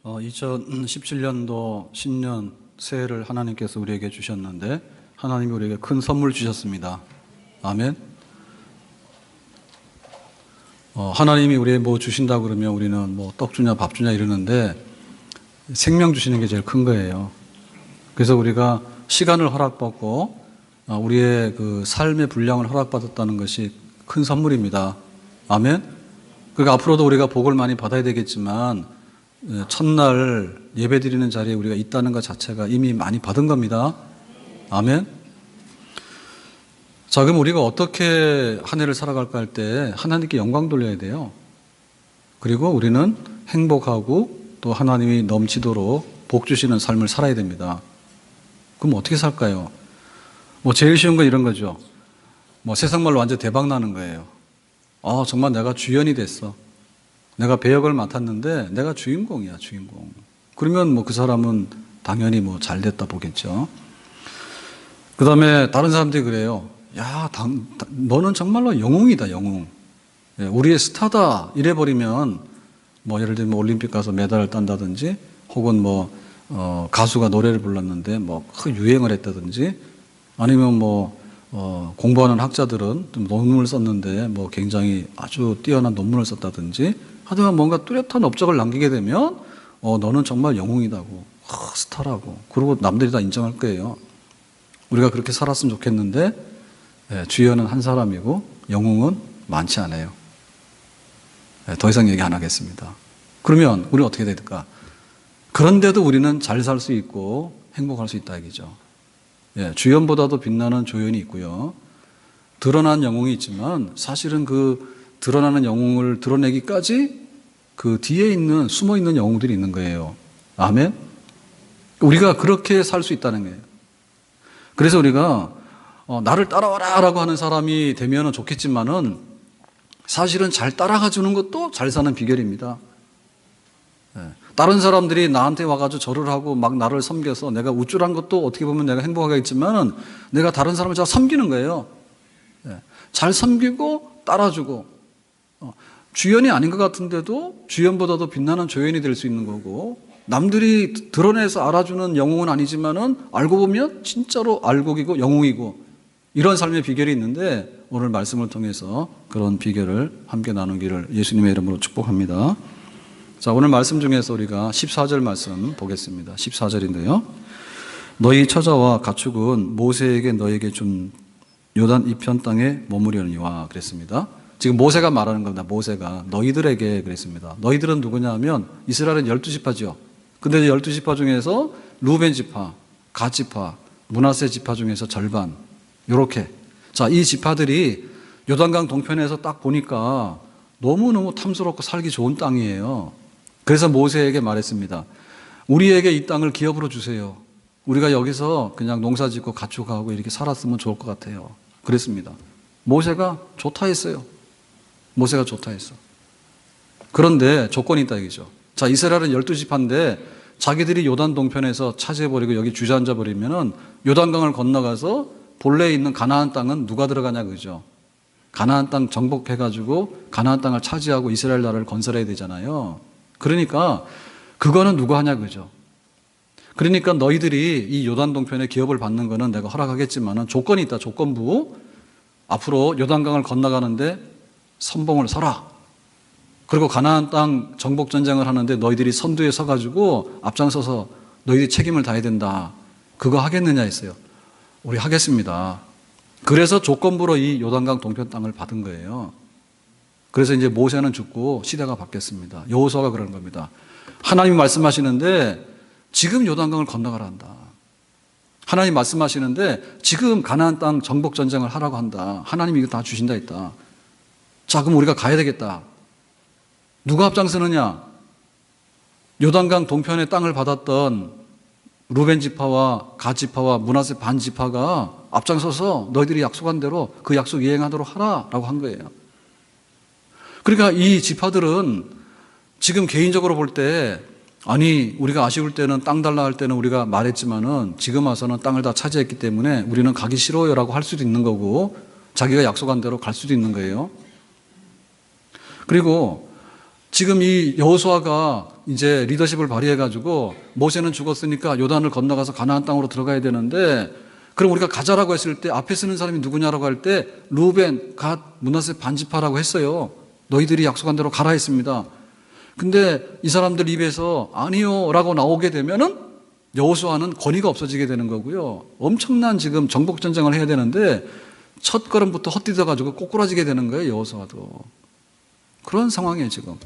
2017년도 신년 새해를 하나님께서 우리에게 주셨는데 하나님이 우리에게 큰 선물 주셨습니다. 아멘. 하나님이 우리에게 뭐 주신다 그러면 우리는 뭐 떡 주냐 밥 주냐 이러는데 생명 주시는 게 제일 큰 거예요. 그래서 우리가 시간을 허락받고 우리의 그 삶의 분량을 허락받았다는 것이 큰 선물입니다. 아멘. 그러니까 앞으로도 우리가 복을 많이 받아야 되겠지만 첫날 예배 드리는 자리에 우리가 있다는 것 자체가 이미 많이 받은 겁니다. 아멘. 자, 그럼 우리가 어떻게 한 해를 살아갈까 할 때 하나님께 영광 돌려야 돼요. 그리고 우리는 행복하고 또 하나님이 넘치도록 복 주시는 삶을 살아야 됩니다. 그럼 어떻게 살까요? 뭐 제일 쉬운 건 이런 거죠. 뭐 세상말로 완전 대박 나는 거예요. 정말 내가 주연이 됐어. 내가 배역을 맡았는데 내가 주인공이야, 주인공. 그러면 뭐 그 사람은 당연히 뭐 잘 됐다 보겠죠. 그 다음에 다른 사람들이 그래요. 야, 너는 정말로 영웅이다, 영웅. 우리의 스타다. 이래버리면 뭐 예를 들면 올림픽 가서 메달을 딴다든지 혹은 뭐 가수가 노래를 불렀는데 뭐 큰 유행을 했다든지 아니면 뭐 공부하는 학자들은 좀 논문을 썼는데 뭐 굉장히 아주 뛰어난 논문을 썼다든지 하지만 뭔가 뚜렷한 업적을 남기게 되면 너는 정말 영웅이다고 스타라고 그리고 남들이 다 인정할 거예요. 우리가 그렇게 살았으면 좋겠는데 주연은 한 사람이고 영웅은 많지 않아요. 더 이상 얘기 안 하겠습니다. 그러면 우리는 어떻게 될까? 그런데도 우리는 잘 살 수 있고 행복할 수 있다 이기죠. 주연보다도 빛나는 조연이 있고요. 드러난 영웅이 있지만 사실은 그 드러나는 영웅을 드러내기까지 그 뒤에 있는 숨어 있는 영웅들이 있는 거예요. 아멘. 우리가 그렇게 살 수 있다는 거예요. 그래서 우리가 나를 따라와라라고 하는 사람이 되면 좋겠지만은 사실은 잘 따라가 주는 것도 잘 사는 비결입니다. 다른 사람들이 나한테 와가지고 절을 하고 막 나를 섬겨서 내가 우쭐한 것도 어떻게 보면 내가 행복하겠지만은 내가 다른 사람을 잘 섬기는 거예요. 잘 섬기고 따라주고 주연이 아닌 것 같은데도 주연보다도 빛나는 조연이 될 수 있는 거고 남들이 드러내서 알아주는 영웅은 아니지만은 알고 보면 진짜로 알곡이고 영웅이고 이런 삶의 비결이 있는데 오늘 말씀을 통해서 그런 비결을 함께 나누기를 예수님의 이름으로 축복합니다. 자, 오늘 말씀 중에서 우리가 14절 말씀 보겠습니다. 14절인데요. 너희 처자와 가축은 모세에게 너에게 준 요단 이편 땅에 머무려니와 그랬습니다. 지금 모세가 말하는 겁니다. 모세가 너희들에게 그랬습니다. 너희들은 누구냐 하면 이스라엘은 12지파죠. 근데 12지파 중에서 루벤 지파, 갓 지파, 므낫세 지파 중에서 절반 요렇게. 자, 이 지파들이 요단강 동편에서 딱 보니까 너무너무 탐스럽고 살기 좋은 땅이에요. 그래서 모세에게 말했습니다. 우리에게 이 땅을 기업으로 주세요. 우리가 여기서 그냥 농사 짓고 가축하고 이렇게 살았으면 좋을 것 같아요. 그랬습니다. 모세가 좋다 했어요. 모세가 좋다 했어. 그런데 조건이 있다 이거죠. 자, 이스라엘은 12지파인데 자기들이 요단 동편에서 차지해버리고 여기 주저앉아버리면은 요단강을 건너가서 본래에 있는 가나안 땅은 누가 들어가냐 그죠. 가나안 땅 정복해가지고 가나안 땅을 차지하고 이스라엘 나라를 건설해야 되잖아요. 그러니까 그거는 누가 하냐 그죠. 그러니까 너희들이 이 요단 동편에 기업을 받는 거는 내가 허락하겠지만은 조건이 있다. 조건부. 앞으로 요단강을 건너가는데 선봉을 서라. 그리고 가나안 땅 정복 전쟁을 하는데 너희들이 선두에 서가지고 앞장서서 너희들이 책임을 다해야 된다. 그거 하겠느냐 했어요. 우리 하겠습니다. 그래서 조건부로 이 요단강 동편 땅을 받은 거예요. 그래서 이제 모세는 죽고 시대가 바뀌었습니다. 여호수아가 그런 겁니다. 하나님이 말씀하시는데 지금 요단강을 건너가라 한다. 하나님 말씀하시는데 지금 가나안 땅 정복 전쟁을 하라고 한다. 하나님이 이거 다 주신다 했다. 자, 그럼 우리가 가야 되겠다. 누가 앞장서느냐? 요단강 동편의 땅을 받았던 루벤 지파와 갓 지파와 므낫세 반 지파가 앞장서서 너희들이 약속한 대로 그 약속 이행하도록 하라라고 한 거예요. 그러니까 이 지파들은 지금 개인적으로 볼 때 아니 우리가 아쉬울 때는 땅 달라 할 때는 우리가 말했지만은 지금 와서는 땅을 다 차지했기 때문에 우리는 가기 싫어요라고 할 수도 있는 거고 자기가 약속한 대로 갈 수도 있는 거예요. 그리고 지금 이 여호수아가 이제 리더십을 발휘해가지고 모세는 죽었으니까 요단을 건너가서 가나안 땅으로 들어가야 되는데, 그럼 우리가 가자라고 했을 때 앞에 쓰는 사람이 누구냐라고 할 때 루벤, 갓, 므낫세 반지파라고 했어요. 너희들이 약속한 대로 가라 했습니다. 근데 이 사람들 입에서 아니요 라고 나오게 되면은 여호수아는 권위가 없어지게 되는 거고요. 엄청난 지금 정복 전쟁을 해야 되는데 첫 걸음부터 헛디뎌 가지고 꼬꾸라지게 되는 거예요, 여호수아도. 그런 상황이에요, 지금.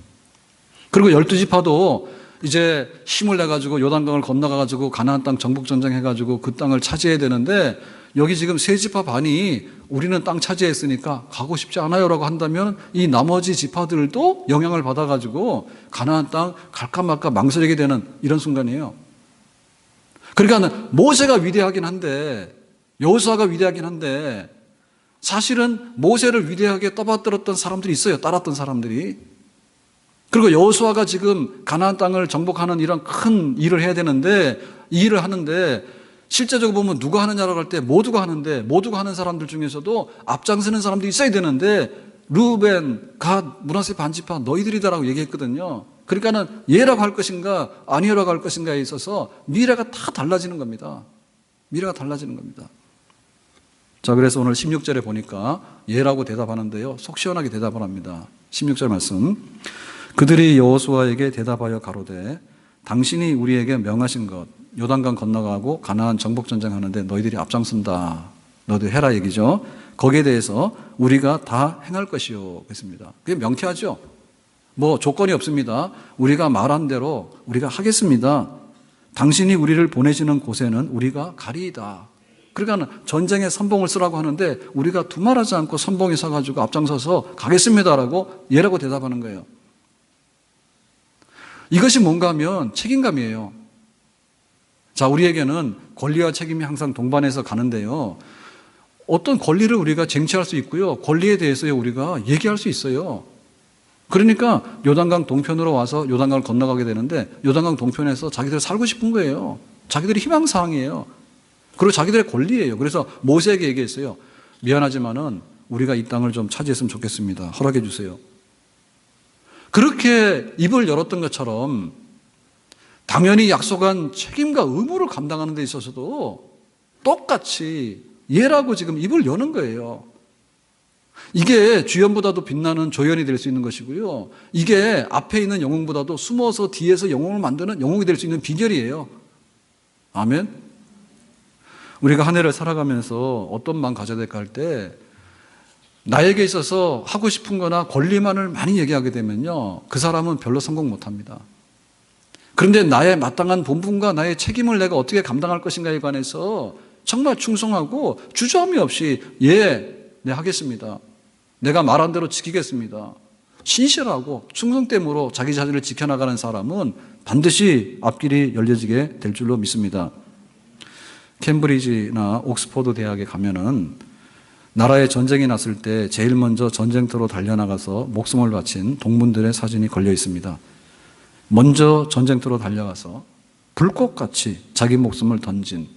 그리고 12지파도 이제 힘을 내 가지고 요단강을 건너가 가지고 가나안 땅 정복 전쟁 해 가지고 그 땅을 차지해야 되는데, 여기 지금 세 지파 반이 우리는 땅 차지했으니까 가고 싶지 않아요라고 한다면 이 나머지 지파들도 영향을 받아 가지고 가나안 땅 갈까 말까 망설이게 되는 이런 순간이에요. 그러니까 모세가 위대하긴 한데, 여호수아가 위대하긴 한데, 사실은 모세를 위대하게 떠받들었던 사람들이 있어요. 따랐던 사람들이. 그리고 여호수아가 지금 가나안 땅을 정복하는 이런 큰 일을 해야 되는데, 이 일을 하는데 실제적으로 보면 누가 하느냐라고 할 때 모두가 하는데, 모두가 하는 사람들 중에서도 앞장서는 사람들이 있어야 되는데 루벤, 갓, 므낫세 반지파 너희들이다라고 얘기했거든요. 그러니까는 예라고 할 것인가 아니라고 할 것인가에 있어서 미래가 다 달라지는 겁니다. 미래가 달라지는 겁니다. 자, 그래서 오늘 16절에 보니까 예라고 대답하는데요, 속 시원하게 대답을 합니다. 16절 말씀. 그들이 여호수아에게 대답하여 가로되 당신이 우리에게 명하신 것 요단강 건너가고 가나안 정복 전쟁하는데 너희들이 앞장선다. 너도 해라 얘기죠. 거기에 대해서 우리가 다 행할 것이요 했습니다. 그게 명쾌하죠. 뭐 조건이 없습니다. 우리가 말한 대로 우리가 하겠습니다. 당신이 우리를 보내시는 곳에는 우리가 가리이다. 그러니까 전쟁에 선봉을 쓰라고 하는데 우리가 두말하지 않고 선봉에 서가지고 앞장서서 가겠습니다라고 예라고 대답하는 거예요. 이것이 뭔가 하면 책임감이에요. 자, 우리에게는 권리와 책임이 항상 동반해서 가는데요, 어떤 권리를 우리가 쟁취할 수 있고요, 권리에 대해서 우리가 얘기할 수 있어요. 그러니까 요단강 동편으로 와서 요단강을 건너가게 되는데 요단강 동편에서 자기들 살고 싶은 거예요. 자기들이 희망사항이에요. 그리고 자기들의 권리예요. 그래서 모세에게 얘기했어요. 미안하지만은 우리가 이 땅을 좀 차지했으면 좋겠습니다. 허락해 주세요. 그렇게 입을 열었던 것처럼 당연히 약속한 책임과 의무를 감당하는 데 있어서도 똑같이 예라고 지금 입을 여는 거예요. 이게 주연보다도 빛나는 조연이 될 수 있는 것이고요, 이게 앞에 있는 영웅보다도 숨어서 뒤에서 영웅을 만드는 영웅이 될 수 있는 비결이에요. 아멘. 우리가 한 해를 살아가면서 어떤 마음 가져야 될까 할 때, 나에게 있어서 하고 싶은 거나 권리만을 많이 얘기하게 되면요, 그 사람은 별로 성공 못합니다. 그런데 나의 마땅한 본분과 나의 책임을 내가 어떻게 감당할 것인가에 관해서 정말 충성하고 주저함이 없이 네, 하겠습니다. 내가 말한 대로 지키겠습니다. 신실하고 충성됨으로 자기 자신을 지켜나가는 사람은 반드시 앞길이 열려지게 될 줄로 믿습니다. 캠브리지나 옥스퍼드 대학에 가면은 나라에 전쟁이 났을 때 제일 먼저 전쟁터로 달려나가서 목숨을 바친 동문들의 사진이 걸려 있습니다. 먼저 전쟁터로 달려가서 불꽃같이 자기 목숨을 던진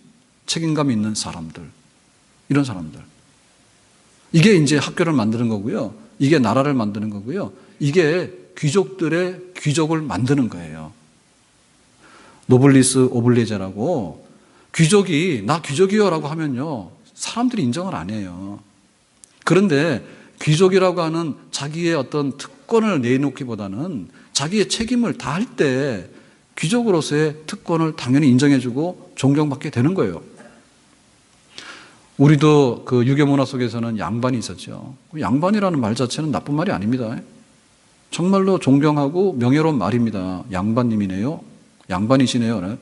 책임감 있는 사람들, 이런 사람들. 이게 이제 학교를 만드는 거고요, 이게 나라를 만드는 거고요, 이게 귀족들의 귀족을 만드는 거예요. 노블리스 오블리제라고, 귀족이 나 귀족이요 라고 하면요 사람들이 인정을 안 해요. 그런데 귀족이라고 하는 자기의 어떤 특권을 내놓기보다는 자기의 책임을 다할 때 귀족으로서의 특권을 당연히 인정해주고 존경받게 되는 거예요. 우리도 그 유교 문화 속에서는 양반이 있었죠. 양반이라는 말 자체는 나쁜 말이 아닙니다. 정말로 존경하고 명예로운 말입니다. 양반님이네요, 양반이시네요.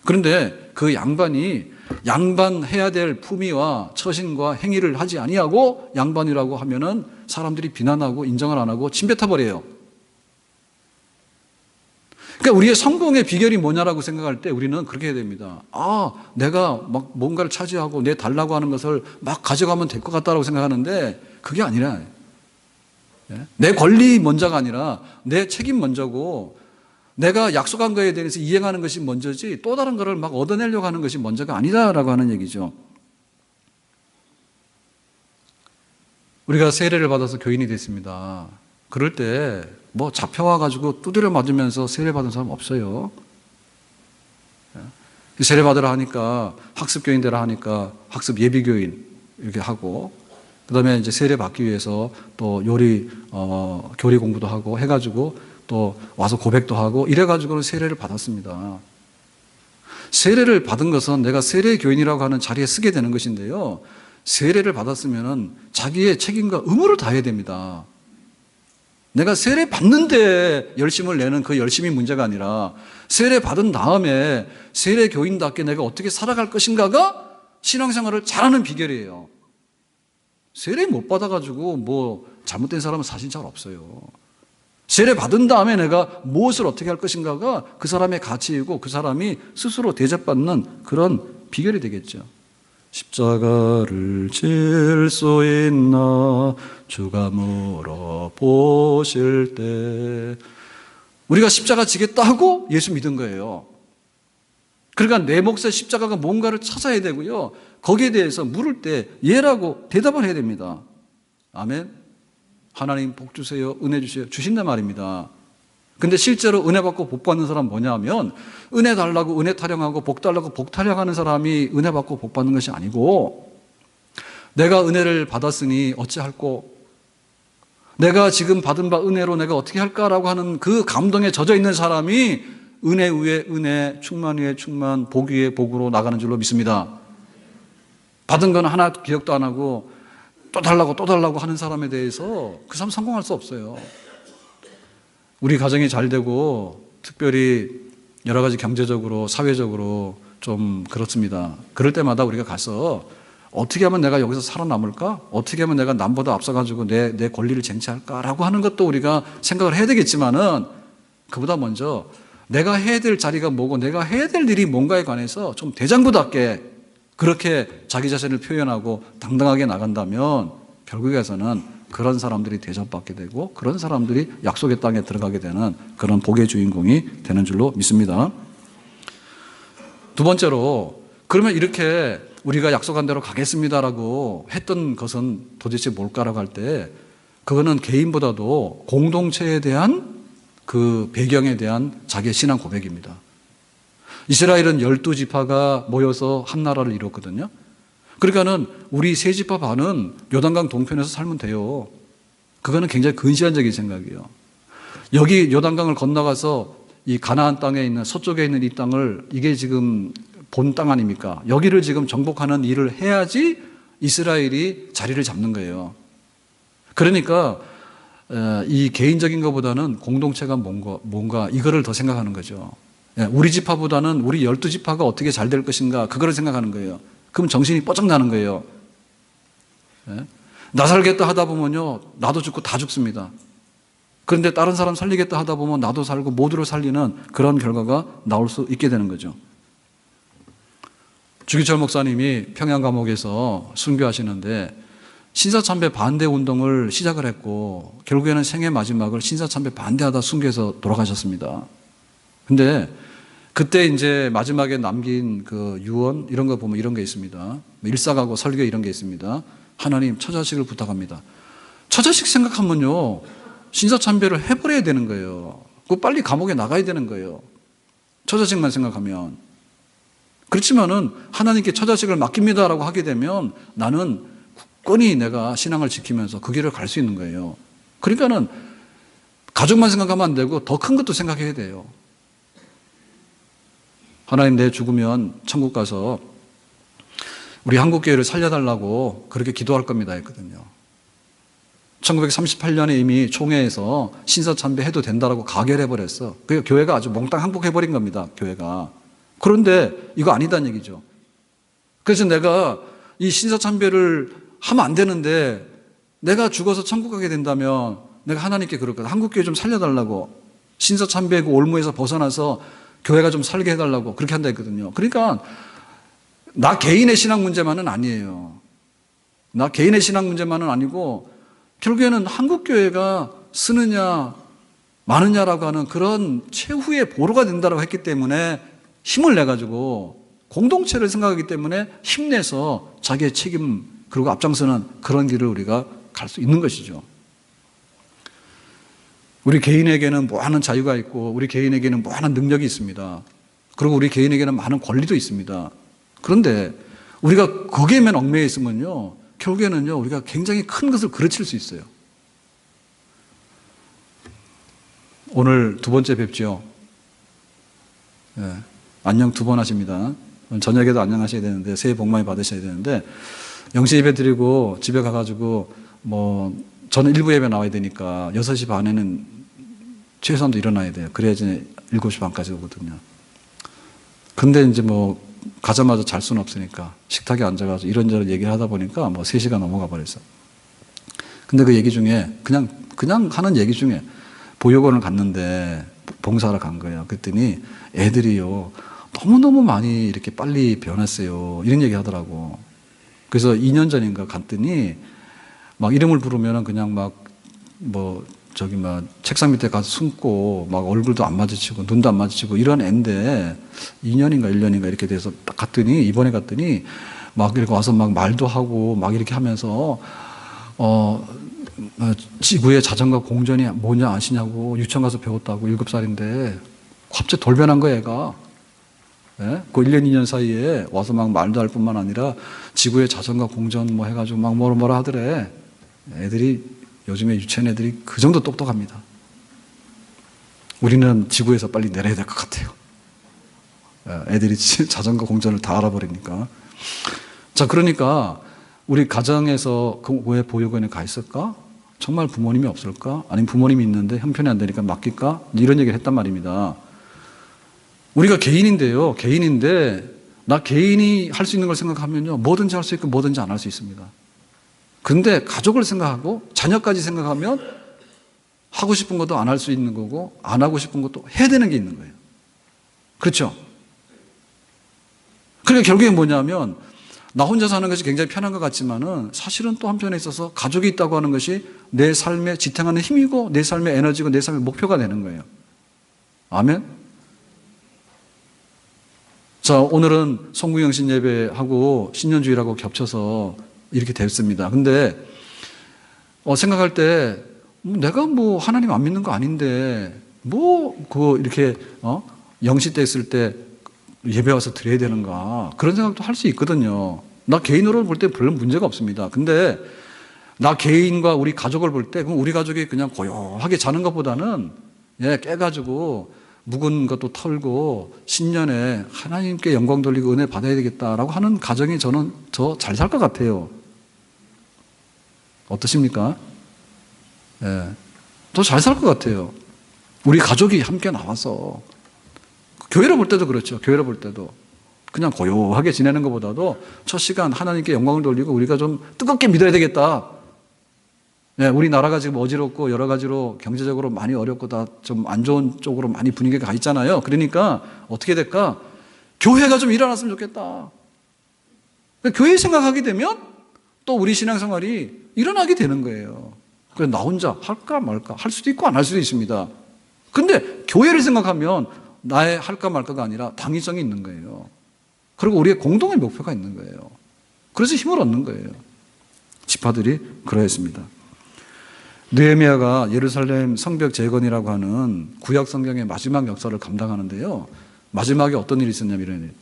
그런데 그 양반이 양반해야 될 품위와 처신과 행위를 하지 아니하고 양반이라고 하면은 사람들이 비난하고 인정을 안 하고 침뱉어 버려요. 그러니까 우리의 성공의 비결이 뭐냐라고 생각할 때 우리는 그렇게 해야 됩니다. 내가 막 뭔가를 차지하고 내 달라고 하는 것을 막 가져가면 될 것 같다라고 생각하는데 그게 아니라, 내 권리 먼저가 아니라 내 책임 먼저고, 내가 약속한 거에 대해서 이행하는 것이 먼저지 또 다른 거를 막 얻어내려고 하는 것이 먼저가 아니다라고 하는 얘기죠. 우리가 세례를 받아서 교인이 됐습니다. 그럴 때 뭐 잡혀와가지고 두드려 맞으면서 세례 받은 사람 없어요. 세례 받으라 하니까 학습교인되라 하니까 학습 예비교인 이렇게 하고, 그 다음에 이제 세례 받기 위해서 또 교리 공부도 하고 해가지고 또 와서 고백도 하고 이래가지고는 세례를 받았습니다. 세례를 받은 것은 내가 세례교인이라고 하는 자리에 쓰게 되는 것인데요. 세례를 받았으면은 자기의 책임과 의무를 다해야 됩니다. 내가 세례 받는데 열심을 내는 그 열심이 문제가 아니라 세례 받은 다음에 세례교인답게 내가 어떻게 살아갈 것인가가 신앙생활을 잘하는 비결이에요. 세례 못 받아가지고 뭐 잘못된 사람은 사실 잘 없어요. 세례 받은 다음에 내가 무엇을 어떻게 할 것인가가 그 사람의 가치이고 그 사람이 스스로 대접받는 그런 비결이 되겠죠. 십자가를 질 수 있나 주가 물어보실 때, 우리가 십자가 지겠다 하고 예수 믿은 거예요. 그러니까 내 몫의 십자가가 뭔가를 찾아야 되고요. 거기에 대해서 물을 때 예라고 대답을 해야 됩니다. 아멘. 하나님 복 주세요, 은혜 주세요, 주신단 말입니다. 근데 실제로 은혜 받고 복 받는 사람은 뭐냐 하면, 은혜 달라고 은혜 타령하고 복 달라고 복 타령하는 사람이 은혜 받고 복 받는 것이 아니고, 내가 은혜를 받았으니 어찌할꼬, 내가 지금 받은 바 은혜로 내가 어떻게 할까라고 하는 그 감동에 젖어 있는 사람이 은혜 위에 은혜, 충만 위에 충만, 복 위에 복으로 나가는 줄로 믿습니다. 받은 건 하나 기억도 안 하고 또 달라고 하는 사람에 대해서 그 사람 성공할 수 없어요. 우리 가정이 잘 되고 특별히 여러 가지 경제적으로 사회적으로 좀 그렇습니다. 그럴 때마다 우리가 가서 어떻게 하면 내가 여기서 살아남을까? 어떻게 하면 내가 남보다 앞서가지고 내 권리를 쟁취할까라고 하는 것도 우리가 생각을 해야 되겠지만은, 그보다 먼저 내가 해야 될 자리가 뭐고 내가 해야 될 일이 뭔가에 관해서 좀 대장부답게 그렇게 자기 자신을 표현하고 당당하게 나간다면 결국에서는 그런 사람들이 대접받게 되고 그런 사람들이 약속의 땅에 들어가게 되는 그런 복의 주인공이 되는 줄로 믿습니다. 두 번째로, 그러면 이렇게 우리가 약속한 대로 가겠습니다라고 했던 것은 도대체 뭘까라고 할 때, 그거는 개인보다도 공동체에 대한 그 배경에 대한 자기의 신앙 고백입니다. 이스라엘은 12지파가 모여서 한 나라를 이뤘거든요. 그러니까는 우리 세 지파 반은 요단강 동편에서 살면 돼요. 그거는 굉장히 근시안적인 생각이에요. 여기 요단강을 건너가서 이 가나안 땅에 있는 서쪽에 있는 이 땅을, 이게 지금 본 땅 아닙니까? 여기를 지금 정복하는 일을 해야지 이스라엘이 자리를 잡는 거예요. 그러니까 이 개인적인 것보다는 공동체가 뭔가 이거를 더 생각하는 거죠. 우리 지파보다는 우리 12지파가 어떻게 잘 될 것인가, 그거를 생각하는 거예요. 그럼 정신이 뻗쩍 나는 거예요. 나 살겠다 하다 보면요, 나도 죽고 다 죽습니다. 그런데 다른 사람 살리겠다 하다 보면 나도 살고 모두를 살리는 그런 결과가 나올 수 있게 되는 거죠. 주기철 목사님이 평양 감옥에서 순교하시는데 신사참배 반대 운동을 시작을 했고 결국에는 생애 마지막을 신사참배 반대하다 순교해서 돌아가셨습니다. 근데 그때 이제 마지막에 남긴 그 유언 이런 거 보면 이런 게 있습니다. 일사가고 설교 이런 게 있습니다. 하나님 처자식을 부탁합니다. 처자식 생각하면요, 신사참배를 해버려야 되는 거예요. 그 빨리 감옥에 나가야 되는 거예요. 처자식만 생각하면. 그렇지만은 하나님께 처자식을 맡깁니다라고 하게 되면 나는 굳건히 내가 신앙을 지키면서 그 길을 갈 수 있는 거예요. 그러니까는 가족만 생각하면 안 되고 더 큰 것도 생각해야 돼요. 하나님, 내 죽으면 천국 가서 우리 한국교회를 살려달라고 그렇게 기도할 겁니다 했거든요. 1938년에 이미 총회에서 신사참배 해도 된다라고 가결해버렸어. 그 교회가 아주 몽땅 항복해버린 겁니다, 교회가. 그런데 이거 아니다는 얘기죠. 그래서 내가 이 신사참배를 하면 안 되는데 내가 죽어서 천국 가게 된다면 내가 하나님께 그럴거든. 한국교회 좀 살려달라고. 신사참배 그 올무에서 벗어나서 교회가 좀 살게 해달라고 그렇게 한다 했거든요. 그러니까 나 개인의 신앙 문제만은 아니에요. 나 개인의 신앙 문제만은 아니고 결국에는 한국교회가 쓰느냐 마느냐라고 하는 그런 최후의 보루가 된다고 했기 때문에 힘을 내가지고 공동체를 생각하기 때문에 힘내서 자기의 책임 그리고 앞장서는 그런 길을 우리가 갈 수 있는 것이죠. 우리 개인에게는 무한한 자유가 있고 우리 개인에게는 무한한 능력이 있습니다. 그리고 우리 개인에게는 많은 권리도 있습니다. 그런데 우리가 거기에만 얽매여 있으면요, 결국에는요, 우리가 굉장히 큰 것을 그르칠 수 있어요. 오늘 두 번째 뵙죠. 예, 안녕 2번 하십니다. 저녁에도 안녕하셔야 되는데, 새해 복 많이 받으셔야 되는데, 영시 예배 드리고 집에 가가지고, 저는 1부 예배 나와야 되니까 6시 반에는 최소한도 일어나야 돼요. 그래야지 7시 반까지 오거든요. 근데 이제 가자마자 잘 수는 없으니까 식탁에 앉아가지고 이런저런 얘기를 하다 보니까 3시가 넘어가 버렸어. 근데 그 얘기 중에 그냥 하는 얘기 중에 보육원을 갔는데 봉사하러 간 거예요. 그랬더니 애들이요, 너무너무 많이 이렇게 빨리 변했어요. 이런 얘기 하더라고. 그래서 2년 전인가 갔더니 막 이름을 부르면 그냥 책상 밑에 가서 숨고 얼굴도 안 마주치고 눈도 안 마주치고 이런 애인데 2년인가 1년인가 이렇게 돼서 딱 갔더니, 이번에 갔더니 이렇게 와서 말도 하고 이렇게 하면서 지구의 자전거 공전이 뭐냐 아시냐고, 유치원 가서 배웠다고, 7살인데 갑자기 돌변한 거야 애가. 예? 그 1년 2년 사이에 와서 말도 할 뿐만 아니라 지구의 자전거 공전 해가지고 뭐라 하더래. 애들이 요즘에 유치원 애들이 그 정도 똑똑합니다. 우리는 지구에서 빨리 내려야 될 것 같아요. 애들이 자전거 공전을 다 알아버리니까. 자, 그러니까 우리 가정에서 왜 보육원에 가 있을까? 정말 부모님이 없을까? 아니면 부모님이 있는데 형편이 안 되니까 맡길까? 이런 얘기를 했단 말입니다. 우리가 개인인데요. 개인인데 나 개인이 할 수 있는 걸 생각하면요, 뭐든지 할 수 있고 뭐든지 안 할 수 있습니다. 근데 가족을 생각하고 자녀까지 생각하면 하고 싶은 것도 안 할 수 있는 거고 안 하고 싶은 것도 해야 되는 게 있는 거예요. 그렇죠? 그러니까 결국에 뭐냐면, 나 혼자 사는 것이 굉장히 편한 것 같지만은 사실은 또 한편에 있어서 가족이 있다고 하는 것이 내 삶에 지탱하는 힘이고 내 삶의 에너지고 내 삶의 목표가 되는 거예요. 아멘? 자, 오늘은 송구영신 예배하고 신년주일하고 겹쳐서 이렇게 됐습니다. 근데 생각할 때 내가 하나님 안 믿는 거 아닌데 이렇게 영시 때 있을 때 예배 와서 드려야 되는가, 그런 생각도 할 수 있거든요. 나 개인으로 볼 때 별로 문제가 없습니다. 근데 나 개인과 우리 가족을 볼 때, 그럼 우리 가족이 그냥 고요하게 자는 것보다는 깨가지고 묵은 것도 털고 신년에 하나님께 영광 돌리고 은혜 받아야 되겠다라고 하는 가정이 저는 더 잘 살 것 같아요. 어떠십니까? 더 잘 살 것 같아요. 우리 가족이 함께 나와서. 교회를 볼 때도 그렇죠. 교회를 볼 때도 그냥 고요하게 지내는 것보다도 첫 시간 하나님께 영광을 돌리고 우리가 좀 뜨겁게 믿어야 되겠다. 우리나라가 지금 어지럽고 여러 가지로 경제적으로 많이 어렵고 다 좀 안 좋은 쪽으로 많이 분위기가 가 있잖아요. 그러니까 어떻게 될까? 교회가 좀 일어났으면 좋겠다. 교회 생각하게 되면 또 우리 신앙생활이 일어나게 되는 거예요. 그래서 나 혼자 할까 말까 할 수도 있고 안 할 수도 있습니다. 근데 교회를 생각하면 나의 할까 말까가 아니라 당위성이 있는 거예요. 그리고 우리의 공동의 목표가 있는 거예요. 그래서 힘을 얻는 거예요. 지파들이 그러했습니다. 느헤미야가 예루살렘 성벽 재건이라고 하는 구약 성경의 마지막 역사를 감당하는데요. 마지막에 어떤 일이 있었냐면 이런 일.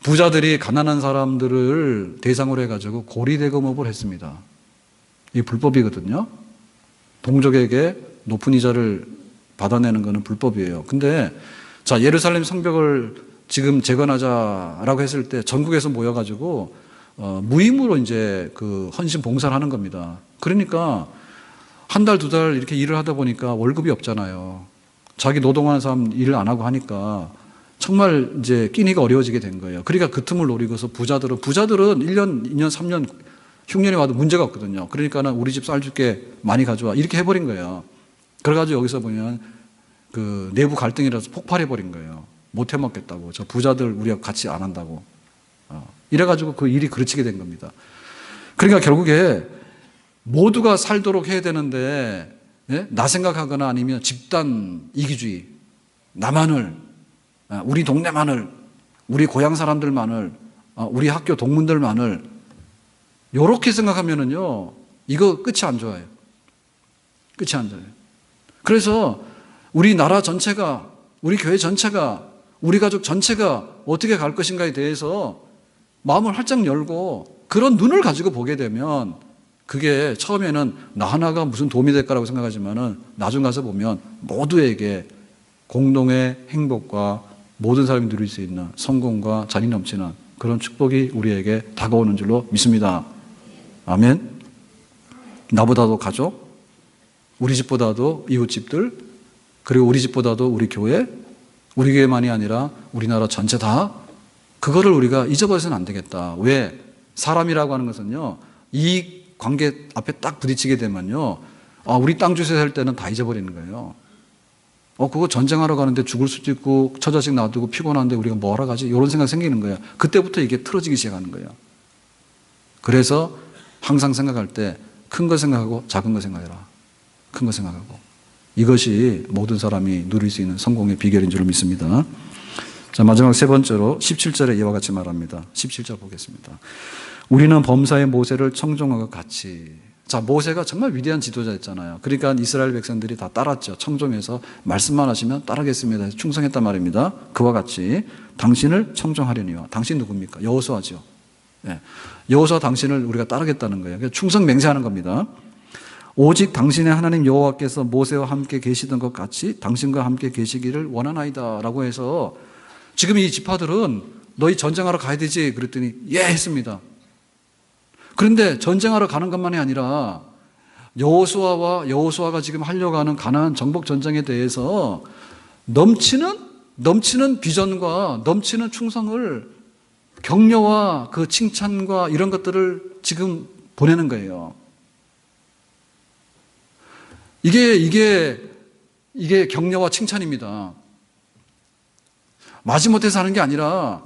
부자들이 가난한 사람들을 대상으로 해가지고 고리대금업을 했습니다. 이게 불법이거든요. 동족에게 높은 이자를 받아내는 것은 불법이에요. 근데 자, 예루살렘 성벽을 지금 재건하자라고 했을 때 전국에서 모여가지고 무임으로 이제 그 헌신 봉사를 하는 겁니다. 그러니까 한 달, 2달 이렇게 일을 하다 보니까 월급이 없잖아요. 자기 노동하는 사람 일을 안 하고 하니까 정말 이제 끼니가 어려워지게 된 거예요. 그러니까 그 틈을 노리고서 부자들은 1년, 2년, 3년 흉년이 와도 문제가 없거든요. 그러니까는 우리 집 쌀 줄게 많이 가져와. 이렇게 해버린 거예요. 그래가지고 여기서 보면 그 내부 갈등이라서 폭발해버린 거예요. 못 해먹겠다고. 저 부자들 우리가 같이 안 한다고. 이래가지고 그 일이 그르치게 된 겁니다. 그러니까 결국에 모두가 살도록 해야 되는데, 나 생각하거나 아니면 집단 이기주의, 나만을, 우리 동네만을, 우리 고향 사람들만을, 우리 학교 동문들만을, 요렇게 생각하면은요, 이거 끝이 안 좋아요. 끝이 안 좋아요. 그래서 우리 나라 전체가, 우리 교회 전체가, 우리 가족 전체가 어떻게 갈 것인가에 대해서 마음을 활짝 열고 그런 눈을 가지고 보게 되면 그게 처음에는 나 하나가 무슨 도움이 될 거라고 생각하지만은 나중 가서 보면 모두에게 공동의 행복과 모든 사람이 누릴 수 있는 성공과 자리 넘치는 그런 축복이 우리에게 다가오는 줄로 믿습니다. 아멘. 나보다도 가족, 우리 집보다도 이웃집들, 그리고 우리 집보다도 우리 교회, 우리 교회만이 아니라 우리나라 전체 다 그거를 우리가 잊어버려서는 안 되겠다. 왜? 사람이라고 하는 것은요, 이 관계 앞에 딱 부딪히게 되면요, 우리 땅 주소에 살 때는 다 잊어버리는 거예요. 그거 전쟁하러 가는데 죽을 수도 있고 처자식 놔두고 피곤한데 우리가 뭐 하러 가지? 이런 생각 생기는 거예요. 그때부터 이게 틀어지기 시작하는 거예요. 그래서 항상 생각할 때 큰 거 생각하고 작은 거 생각해라. 큰 거 생각하고. 이것이 모든 사람이 누릴 수 있는 성공의 비결인 줄 믿습니다. 자, 마지막 세 번째로 17절에 이와 같이 말합니다. 17절 보겠습니다. 우리는 범사의 모세를 청종하고 같이. 자, 모세가 정말 위대한 지도자였잖아요. 그러니까 이스라엘 백성들이 다 따랐죠. 청종해서 말씀만 하시면 따르겠습니다. 충성했단 말입니다. 그와 같이 당신을 청종하려니와. 당신 누굽니까? 여호수아죠. 예. 여호수아 당신을 우리가 따르겠다는 거예요. 충성 맹세하는 겁니다. 오직 당신의 하나님 여호와께서 모세와 함께 계시던 것 같이 당신과 함께 계시기를 원하나이다 라고 해서 지금 이 지파들은 너희 전쟁하러 가야 되지 그랬더니 예 했습니다. 그런데 전쟁하러 가는 것만이 아니라 여호수아가 지금 하려고 하는 가나안 정복 전쟁에 대해서 넘치는 비전과 넘치는 충성을 격려와 그 칭찬과 이런 것들을 지금 보내는 거예요. 이게 격려와 칭찬입니다. 마지못해서 하는 게 아니라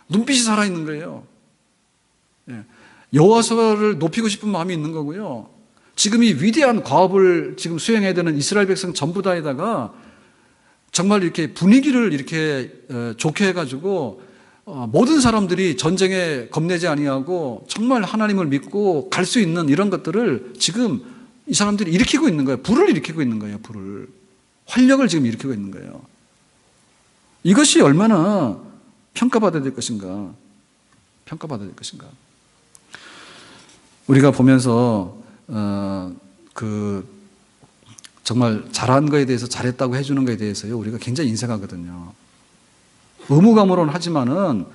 눈빛이 살아있는 거예요. 여호와를 높이고 싶은 마음이 있는 거고요. 지금 이 위대한 과업을 지금 수행해야 되는 이스라엘 백성 전부 다에다가 정말 이렇게 분위기를 이렇게 좋게 해가지고 모든 사람들이 전쟁에 겁내지 아니하고 정말 하나님을 믿고 갈 수 있는 이런 것들을 지금 이 사람들이 일으키고 있는 거예요. 불을 일으키고 있는 거예요. 불을. 활력을 지금 일으키고 있는 거예요. 이것이 얼마나 평가받아야 될 것인가. 평가받아야 될 것인가. 우리가 보면서 정말 잘한 거에 대해서 잘했다고 해주는 거에 대해서요. 우리가 굉장히 인색하거든요. 의무감으로는 하지만은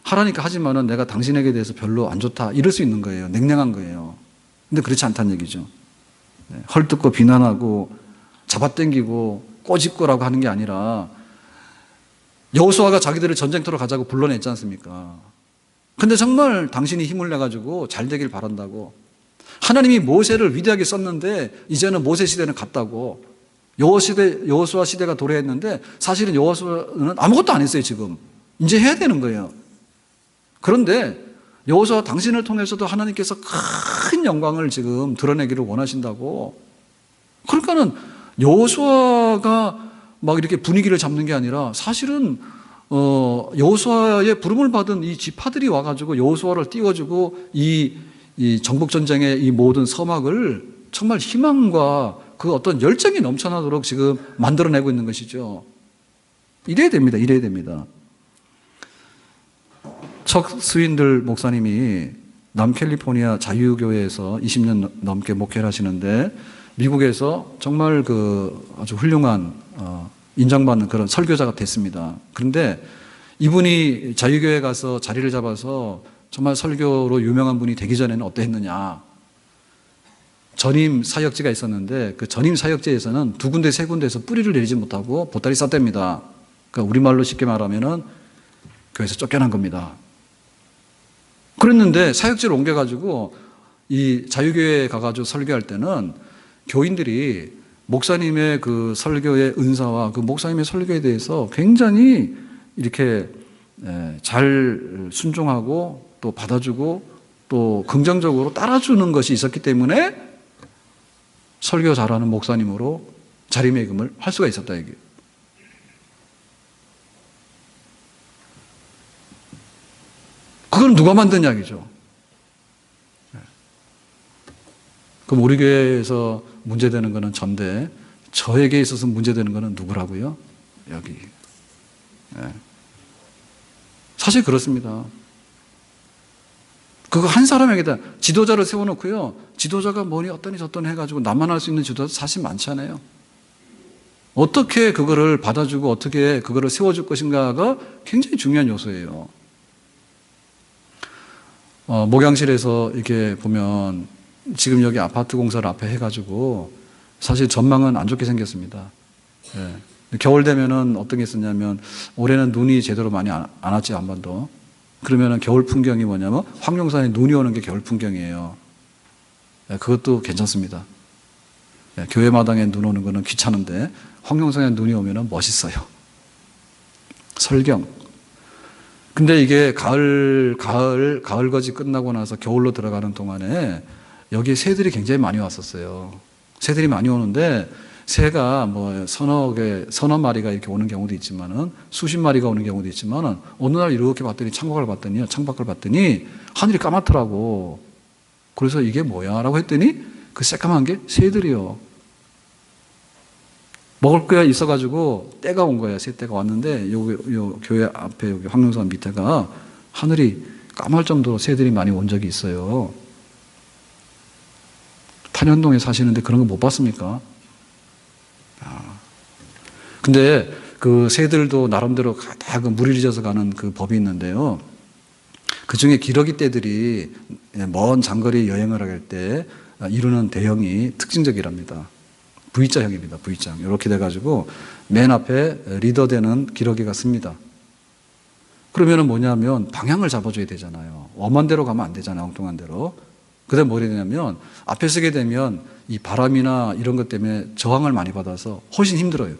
하라니까 하지만은 내가 당신에게 대해서 별로 안 좋다 이럴 수 있는 거예요. 냉랭한 거예요. 근데 그렇지 않다는 얘기죠. 헐뜯고 비난하고 잡아당기고 꼬집고라고 하는 게 아니라 여호수아가 자기들을 전쟁터로 가자고 불러냈지 않습니까? 근데 정말 당신이 힘을 내가지고 잘 되길 바란다고 하나님이 모세를 위대하게 썼는데 이제는 모세 시대는 갔다고 여호수아 시대가 도래했는데 사실은 여호수아는 아무것도 안 했어요. 지금 이제 해야 되는 거예요. 그런데 여호수아 당신을 통해서도 하나님께서 큰 영광을 지금 드러내기를 원하신다고. 그러니까는 여호수아가 막 이렇게 분위기를 잡는 게 아니라 사실은 여호수아의 부름을 받은 이 지파들이 와가지고 여호수아를 띄워주고 이 정복 전쟁의 이 모든 서막을 정말 희망과 그 어떤 열정이 넘쳐나도록 지금 만들어내고 있는 것이죠. 이래야 됩니다. 이래야 됩니다. 척 스윈들 목사님이 남캘리포니아 자유교회에서 20년 넘게 목회를 하시는데 미국에서 정말 아주 훌륭한 인정받는 그런 설교자가 됐습니다. 그런데 이분이 자유교회 가서 자리를 잡아서 정말 설교로 유명한 분이 되기 전에는 어떠했느냐. 전임 사역지가 있었는데 그 전임 사역지에서는 2군데 3군데에서 뿌리를 내리지 못하고 보따리 쌌답니다. 그러니까 우리말로 쉽게 말하면은 교회에서 쫓겨난 겁니다. 그랬는데 사역지를 옮겨가지고 이 자유교회에 가가지고 설교할 때는 교인들이 목사님의 그 설교의 은사와 그 목사님의 설교에 대해서 굉장히 이렇게 잘 순종하고 또 받아주고 또 긍정적으로 따라주는 것이 있었기 때문에 설교 잘하는 목사님으로 자리매김을 할 수가 있었다 얘기예요. 그건 누가 만든 이야기죠? 그럼 우리 교회에서 문제되는 것은 전대 저에게 있어서 문제되는 거는 누구라고요? 여기. 예. 사실 그렇습니다. 그거 한 사람에게다 지도자를 세워놓고요. 지도자가 뭐니 어떠니 저떠니 해가지고 나만 할 수 있는 지도자 사실 많지 않아요. 어떻게 그거를 받아주고 어떻게 그거를 세워줄 것인가가 굉장히 중요한 요소예요. 목양실에서 이렇게 보면 지금 여기 아파트 공사를 앞에 해가지고 사실 전망은 안 좋게 생겼습니다. 예. 겨울 되면은 어떤 게 있었냐면 올해는 눈이 제대로 많이 안 왔지 한 번도. 그러면은 겨울 풍경이 뭐냐면 황룡산에 눈이 오는 게 겨울 풍경이에요. 예, 그것도 괜찮습니다. 예, 교회 마당에 눈 오는 거는 귀찮은데 황룡산에 눈이 오면은 멋있어요. 설경. 근데 이게 가을거지 끝나고 나서 겨울로 들어가는 동안에 여기 새들이 굉장히 많이 왔었어요. 새들이 많이 오는데 새가 뭐 서너 마리가 이렇게 오는 경우도 있지만은 수십 마리가 오는 경우도 있지만은 어느 날 이렇게 봤더니 창밖을 봤더니 하늘이 까맣더라고. 그래서 이게 뭐야? 라고 했더니 그 새까만 게 새들이요. 먹을 거야 있어가지고 때가 온 거예요. 새 때가 왔는데 요 교회 앞에 여기 황룡산 밑에가 하늘이 까말 정도로 새들이 많이 온 적이 있어요. 탄현동에 사시는데 그런 거 못 봤습니까? 근데 그 새들도 나름대로 다 그 물이 젖어서 가는 그 법이 있는데요. 그 중에 기러기 떼들이 먼 장거리 여행을 할 때 이루는 대형이 특징적이랍니다. V자형입니다. V자형. 이렇게 돼가지고 맨 앞에 리더되는 기러기가 씁니다. 그러면은 뭐냐면 방향을 잡아줘야 되잖아요. 엄한 데로 가면 안 되잖아요. 엉뚱한 데로. 그 다음에 뭐 되냐면 앞에 서게 되면 이 바람이나 이런 것 때문에 저항을 많이 받아서 훨씬 힘들어요.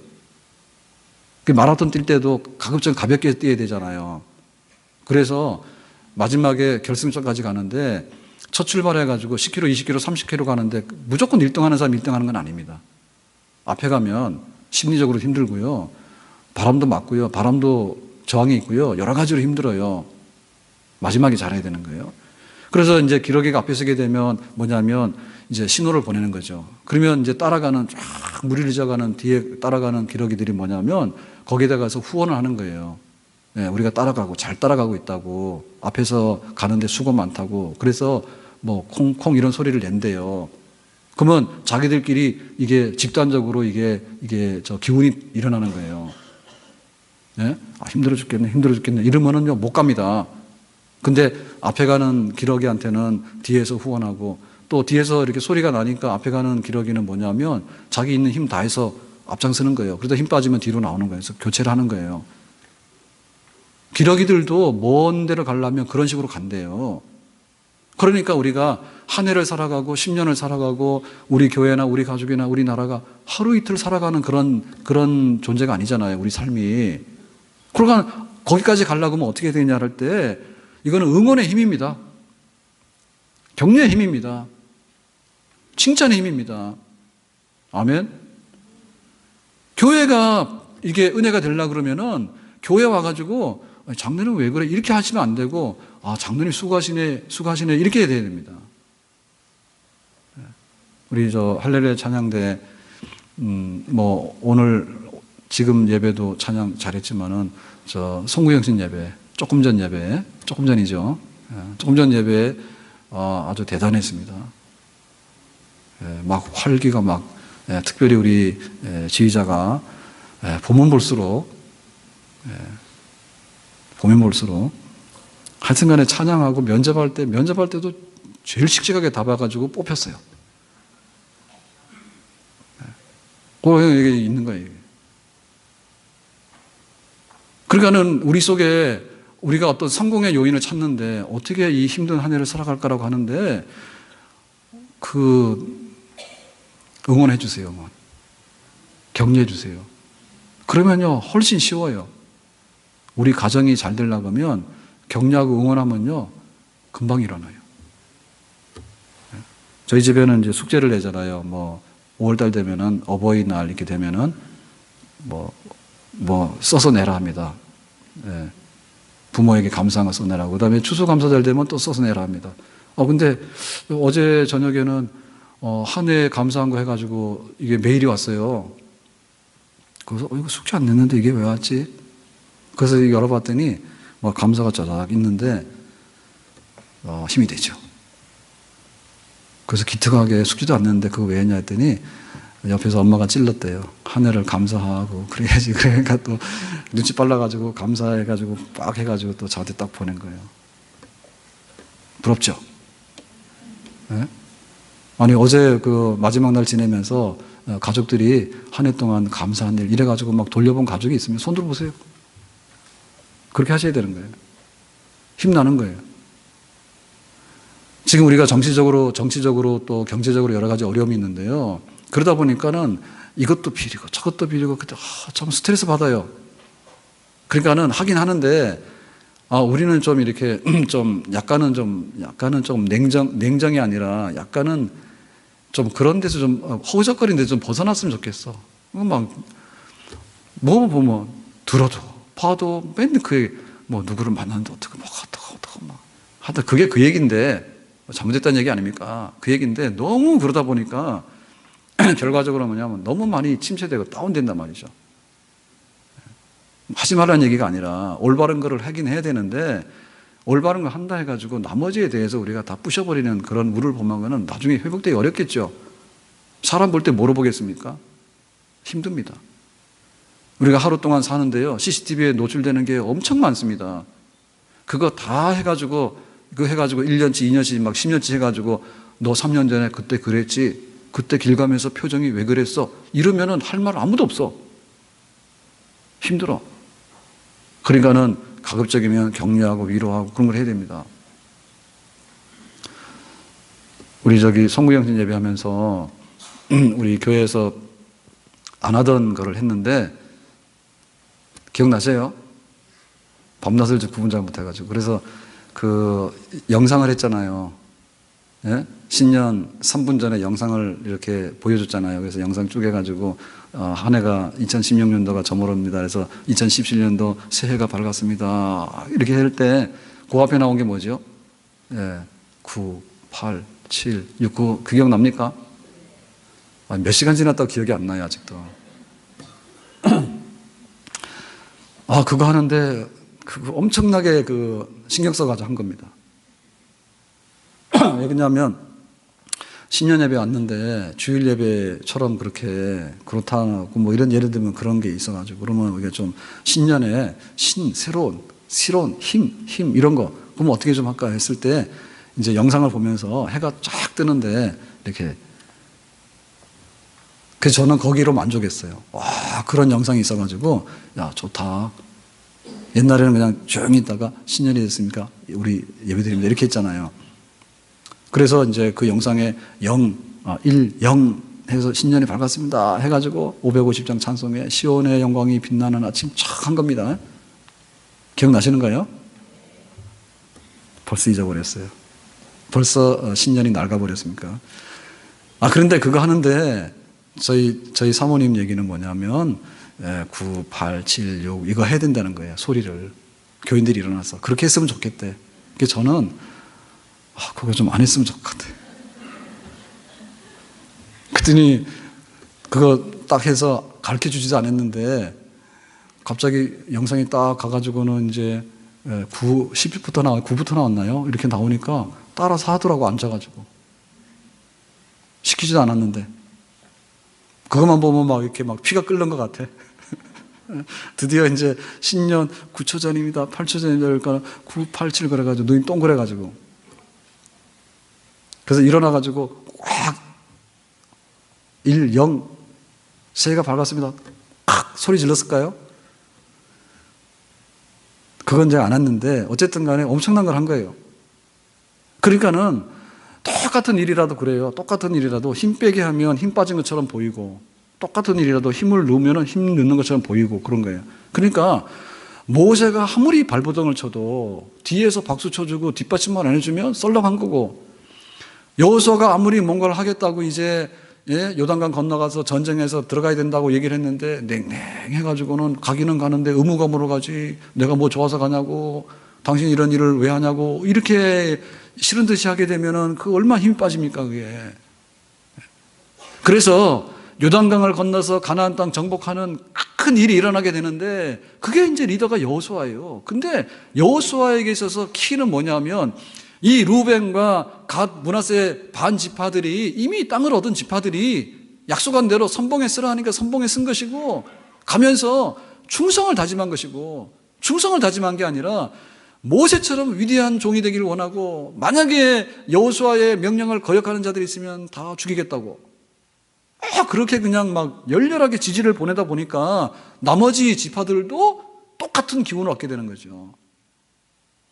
마라톤 뛸 때도 가급적 가볍게 뛰어야 되잖아요. 그래서 마지막에 결승점까지 가는데 첫 출발해가지고 10km, 20km, 30km 가는데 무조건 1등 하는 사람 1등 하는 건 아닙니다. 앞에 가면 심리적으로 힘들고요. 바람도 맞고요. 바람도 저항이 있고요. 여러 가지로 힘들어요. 마지막에 잘해야 되는 거예요. 그래서 이제 기러기가 앞에 서게 되면 뭐냐면 이제 신호를 보내는 거죠. 그러면 이제 따라가는 쫙 물이 젖어가는 뒤에 따라가는 기러기들이 뭐냐면 거기에다 가서 후원을 하는 거예요. 네, 우리가 잘 따라가고 있다고, 앞에서 가는데 수고 많다고, 그래서 뭐 콩콩 이런 소리를 낸대요. 그러면 자기들끼리 이게 집단적으로 이게 저 기운이 일어나는 거예요. 네? 힘들어 죽겠네. 이러면은요 못 갑니다. 근데 앞에 가는 기러기한테는 뒤에서 후원하고, 또 뒤에서 이렇게 소리가 나니까 앞에 가는 기러기는 뭐냐면 자기 있는 힘 다해서 앞장서는 거예요. 그러다 힘 빠지면 뒤로 나오는 거예요. 그래서 교체를 하는 거예요. 기러기들도 먼 데를 가려면 그런 식으로 간대요. 그러니까 우리가 한 해를 살아가고 10년을 살아가고 우리 교회나 우리 가족이나 우리 나라가 하루 이틀 살아가는 그런 존재가 아니잖아요. 우리 삶이. 그러니까 거기까지 가려고 하면 어떻게 되냐 할 때 이거는 응원의 힘입니다. 격려의 힘입니다. 칭찬의 힘입니다. 아멘. 교회가 이게 은혜가 되려고 그러면은 교회 와가지고 장로님 왜 그래? 이렇게 하시면 안 되고, 장로님 수고하시네 이렇게 해야 됩니다. 우리 할렐루야 찬양대 뭐 오늘 지금 예배도 찬양 잘했지만은 송구영신 예배 조금 전 예배에 아주 대단했습니다. 막 활기가 특별히 우리 지휘자가 보면 볼수록 하여튼간에 찬양하고 면접할 때도 제일 씩씩하게 답해가지고 뽑혔어요. 이게 있는 거예요. 그러니까는 우리 속에 우리가 어떤 성공의 요인을 찾는데 어떻게 이 힘든 한 해를 살아갈까라고 하는데 응원해 주세요. 격려해 주세요. 그러면요 훨씬 쉬워요. 우리 가정이 잘 되려고 하면 격려하고 응원하면요 금방 일어나요. 저희 집에는 이제 숙제를 내잖아요. 5월달 되면은 어버이날 이렇게 되면은 써서 내라 합니다. 부모에게 감사한 거 써내라고. 그 다음에 추수감사절 되면 또 써서 내라 합니다. 근데 어제 저녁에는 한 해 감사한 거 해가지고 이게 메일이 왔어요. 그래서 이거 숙제 안 냈는데 이게 왜 왔지? 그래서 열어봤더니 뭐 감사가 짜작 있는데 힘이 되죠. 그래서 기특하게 숙제도 안 냈는데 그거 왜 했냐 했더니 옆에서 엄마가 찔렀대요. 한 해를 감사하고 그래야지. 그러니까 또 눈치 빨라가지고 감사해가지고 빡 해가지고 또 저한테 딱 보낸 거예요. 부럽죠? 네? 아니 어제 그 마지막 날 지내면서 가족들이 한 해 동안 감사한 일 이래가지고 막 돌려본 가족이 있으면 손 들어보세요. 그렇게 하셔야 되는 거예요. 힘나는 거예요. 지금 우리가 정치적으로 또 경제적으로 여러 가지 어려움이 있는데요. 그러다 보니까는 이것도 비리고 저것도 비리고 그때 참 스트레스 받아요. 그러니까는 하긴 하는데 우리는 좀 이렇게 약간은 좀 냉정이 아니라 약간은 좀 그런 데서 좀 허우적거리는 데서 좀 벗어났으면 좋겠어. 막 뭐 보면 들어도 봐도 맨날 그게 뭐 누구를 만났는데 어떻게 막 어떻게 막 하다 그게 그 얘기인데 잘못됐다는 얘기 아닙니까? 그 얘기인데 너무 그러다 보니까 결과적으로 뭐냐면 너무 많이 침체되고 다운된단 말이죠. 하지 말라는 얘기가 아니라 올바른 거를 하긴 해야 되는데 올바른 거 한다 해가지고 나머지에 대해서 우리가 다 부셔버리는 그런 물을 보면은 나중에 회복되기 어렵겠죠. 사람 볼 때 뭐로 보겠습니까? 힘듭니다. 우리가 하루 동안 사는데요. CCTV에 노출되는 게 엄청 많습니다. 그거 다 해가지고 1년치, 2년치, 막 10년치 해가지고 너 3년 전에 그때 그랬지. 그때 길 가면서 표정이 왜 그랬어? 이러면은 할 말 아무도 없어. 힘들어. 그러니까는 가급적이면 격려하고 위로하고 그런 걸 해야 됩니다. 우리 성구영신 예배하면서 우리 교회에서 안 하던 거를 했는데 기억나세요? 밤낮을 구분 잘 못해가지고 그래서 그 영상을 했잖아요. 예? 신년 3분 전에 영상을 이렇게 보여줬잖아요. 그래서 영상 쭉 해가지고 한 해가 2016년도가 저물었습니다. 그래서 2017년도 새해가 밝았습니다. 이렇게 할 때 그 앞에 나온 게 뭐죠? 9, 8, 7, 6, 9 그 기억납니까? 몇 시간 지났다고 기억이 안 나요 아직도. 그거 하는데 그거 엄청나게 신경 써가지고 한 겁니다. 왜 그러냐면 신년 예배 왔는데 주일 예배처럼 그렇다고 뭐 이런 예를 들면 그런 게 있어가지고 그러면 우리가 좀 신년에 새로운 힘 이런 거 그러면 어떻게 좀 할까 했을 때 이제 영상을 보면서 해가 쫙 뜨는데 이렇게 그래서 저는 거기로 만족했어요. 와 그런 영상이 있어가지고 야 좋다. 옛날에는 그냥 조용히 있다가 신년이 됐으니까 우리 예배드립니다 이렇게 했잖아요. 그래서 이제 그 영상에 0 해서 신년이 밝았습니다 해가지고 550장 찬송에 시온의 영광이 빛나는 아침 촥 한 겁니다. 기억나시는가요? 벌써 잊어버렸어요. 벌써 신년이 낡아버렸습니까? 그런데 그거 하는데 저희 사모님 얘기는 뭐냐면 9, 8, 7, 6 이거 해야 된다는 거예요. 소리를 교인들이 일어나서 그렇게 했으면 좋겠대. 그래서 저는 그거 좀 안 했으면 좋겠대. 그랬더니 그거 딱 해서 가르쳐 주지도 않았는데 갑자기 영상이 딱 가가지고는 이제 10부터 9부터 나왔나요? 이렇게 나오니까 따라서 하더라고 앉아가지고 시키지도 않았는데 그것만 보면 막 이렇게 막 피가 끓는 것 같아. 드디어 이제 신년 9초 전입니다. 8초 전입니다. 그러니까 9, 8, 7 그래가지고 눈이 동그래가지고 그래서 일어나가지고 꽉 1, 0 새해가 밝았습니다. 팍 소리 질렀을까요? 그건 이제 안 했는데 어쨌든 간에 엄청난 걸 한 거예요. 그러니까는 똑같은 일이라도 그래요. 똑같은 일이라도 힘 빼게 하면 힘 빠진 것처럼 보이고 똑같은 일이라도 힘을 넣으면 힘 넣는 것처럼 보이고 그런 거예요. 그러니까 모세가 아무리 발버둥을 쳐도 뒤에서 박수 쳐주고 뒷받침만 안 해주면 썰렁한 거고 여호수아가 아무리 뭔가를 하겠다고 이제 요단강 건너가서 전쟁에서 들어가야 된다고 얘기를 했는데 냉랭해가지고는 가기는 가는데 의무감으로 가지 내가 뭐 좋아서 가냐고 당신 이런 일을 왜 하냐고 이렇게 싫은 듯이 하게 되면은 그 얼마나 힘이 빠집니까 그게. 그래서 요단강을 건너서 가나안 땅 정복하는 큰 일이 일어나게 되는데 그게 이제 리더가 여호수아예요. 근데 여호수아에게 있어서 키는 뭐냐면 이 루벤과 갓 므낫세 반 지파들이 이미 땅을 얻은 지파들이 약속한 대로 선봉에 쓰라 하니까 선봉에 쓴 것이고 가면서 충성을 다짐한 것이고 충성을 다짐한 게 아니라 모세처럼 위대한 종이 되기를 원하고 만약에 여호수아의 명령을 거역하는 자들이 있으면 다 죽이겠다고 그렇게 그냥 막 열렬하게 지지를 보내다 보니까 나머지 지파들도 똑같은 기운을 얻게 되는 거죠.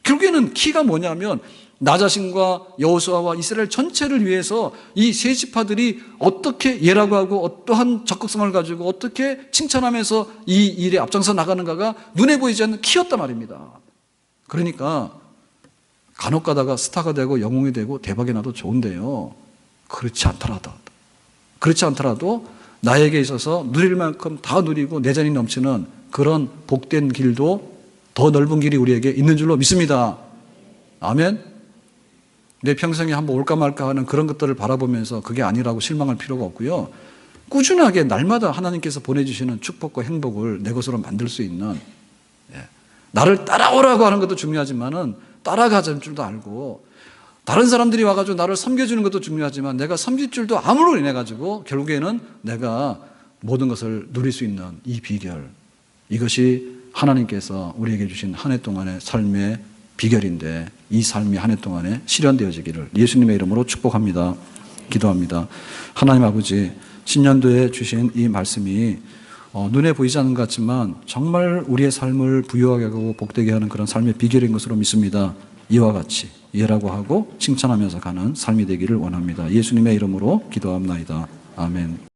결국에는 키가 뭐냐면 나 자신과 여호수아와 이스라엘 전체를 위해서 이 세 지파들이 어떻게 예라고 하고 어떠한 적극성을 가지고 어떻게 칭찬하면서 이 일에 앞장서 나가는가가 눈에 보이지 않는 키였단 말입니다. 그러니까 간혹 가다가 스타가 되고 영웅이 되고 대박이 나도 좋은데요. 그렇지 않더라도 나에게 있어서 누릴 만큼 다 누리고 내전이 넘치는 그런 복된 길도 더 넓은 길이 우리에게 있는 줄로 믿습니다. 아멘. 내 평생에 한번 올까 말까 하는 그런 것들을 바라보면서 그게 아니라고 실망할 필요가 없고요. 꾸준하게 날마다 하나님께서 보내주시는 축복과 행복을 내 것으로 만들 수 있는 나를 따라오라고 하는 것도 중요하지만은 따라가자는 줄도 알고 다른 사람들이 와가지고 나를 섬겨주는 것도 중요하지만 내가 섬길 줄도 암으로 인해가지고 결국에는 내가 모든 것을 누릴 수 있는 이 비결, 이것이 하나님께서 우리에게 주신 한 해 동안의 삶의 비결인데 이 삶이 한 해 동안에 실현되어지기를 예수님의 이름으로 축복합니다. 기도합니다. 하나님 아버지, 신년도에 주신 이 말씀이 눈에 보이지 않는 것 같지만 정말 우리의 삶을 부유하게 하고 복되게 하는 그런 삶의 비결인 것으로 믿습니다. 이와 같이 예라고 하고 칭찬하면서 가는 삶이 되기를 원합니다. 예수님의 이름으로 기도합나이다. 아멘.